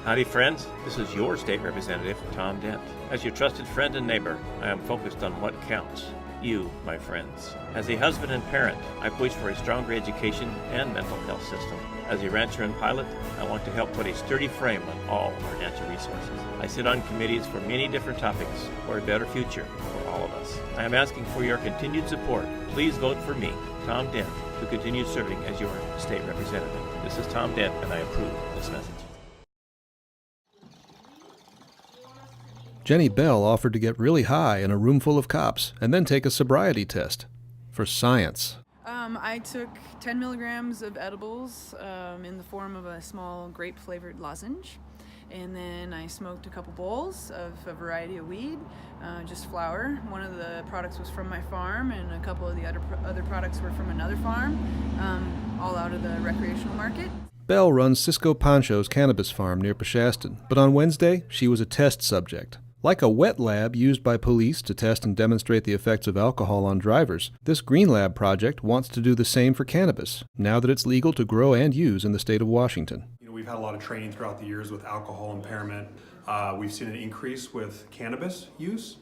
Howdy, friends. This is your state representative, Tom Dent. As your trusted friend and neighbor, I am focused on what counts. You, my friends. As a husband and parent, I push for a stronger education and mental health system. As a rancher and pilot, I want to help put a sturdy frame on all of our natural resources. I sit on committees for many different topics for a better future for all of us. I am asking for your continued support. Please vote for me, Tom Dent, to continue serving as your state representative. This is Tom Dent, and I approve this message. Jenny Bell offered to get really high in a room full of cops and then take a sobriety test. For science. I took 10 milligrams of edibles in the form of a small grape-flavored lozenge. And then I smoked a couple bowls of a variety of weed, just flower. One of the products was from my farm, and a couple of the other products were from another farm, all out of the recreational market. Bell runs Cisco Pancho's cannabis farm near Peshastin, but on Wednesday, she was a test subject. Like a wet lab used by police to test and demonstrate the effects of alcohol on drivers, this Green Lab project wants to do the same for cannabis, now that it's legal to grow and use in the state of Washington. We've had a lot of training throughout the years with alcohol impairment. We've seen an increase with cannabis use,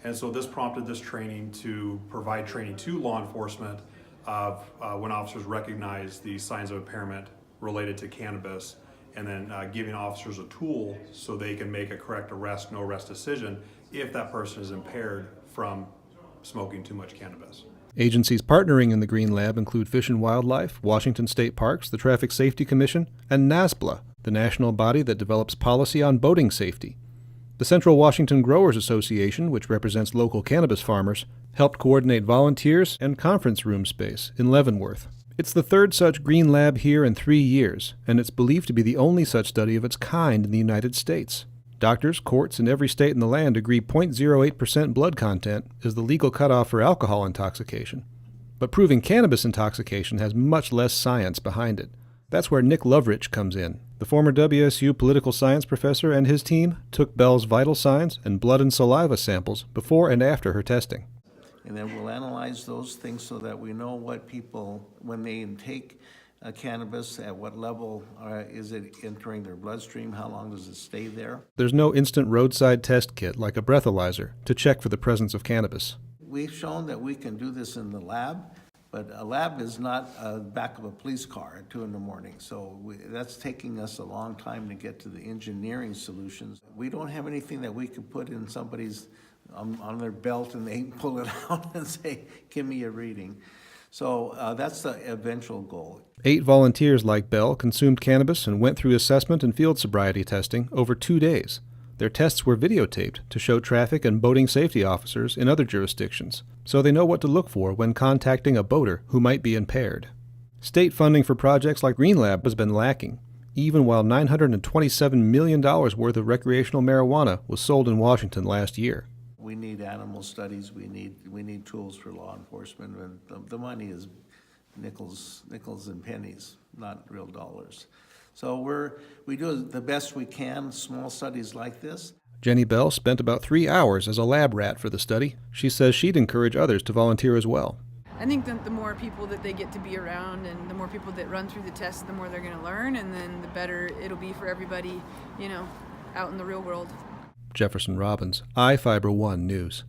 and so this prompted this training to provide training to law enforcement of when officers recognize the signs of impairment related to cannabis, and then giving officers a tool so they can make a correct arrest, no arrest decision if that person is impaired from smoking too much cannabis. Agencies partnering in the Green Lab include Fish and Wildlife, Washington State Parks, the Traffic Safety Commission, and NASBLA, the national body that develops policy on boating safety. The Central Washington Growers Association, which represents local cannabis farmers, helped coordinate volunteers and conference room space in Leavenworth. It's the third such Green Lab here in 3 years, and it's believed to be the only such study of its kind in the United States. Doctors, courts, and every state in the land agree 0.08% blood content is the legal cutoff for alcohol intoxication. But proving cannabis intoxication has much less science behind it. That's where Nick Lovrich comes in. The former WSU political science professor and his team took Bell's vital signs and blood and saliva samples before and after her testing. And then we'll analyze those things so that we know what people, when they intake cannabis, at what level is it entering their bloodstream, how long does it stay there. There's no instant roadside test kit like a breathalyzer to check for the presence of cannabis. We've shown that we can do this in the lab, but a lab is not back of a police car at 2 in the morning. So that's taking us a long time to get to the engineering solutions. We don't have anything that we could put in somebody's on their belt and they pull it out and say, give me a reading. So that's the eventual goal. 8 volunteers like Bell consumed cannabis and went through assessment and field sobriety testing over 2 days. Their tests were videotaped to show traffic and boating safety officers in other jurisdictions, so they know what to look for when contacting a boater who might be impaired. State funding for projects like Green Lab has been lacking, even while $927 million worth of recreational marijuana was sold in Washington last year. We need animal studies, we need tools for law enforcement, and the money is nickels and pennies, not real dollars. So we do the best we can, small studies like this. Jenny Bell spent about 3 hours as a lab rat for the study. She says she'd encourage others to volunteer as well. I think that the more people that they get to be around and the more people that run through the test, the more they're going to learn, and then the better it'll be for everybody, out in the real world. Jefferson Robbins, iFiber One News.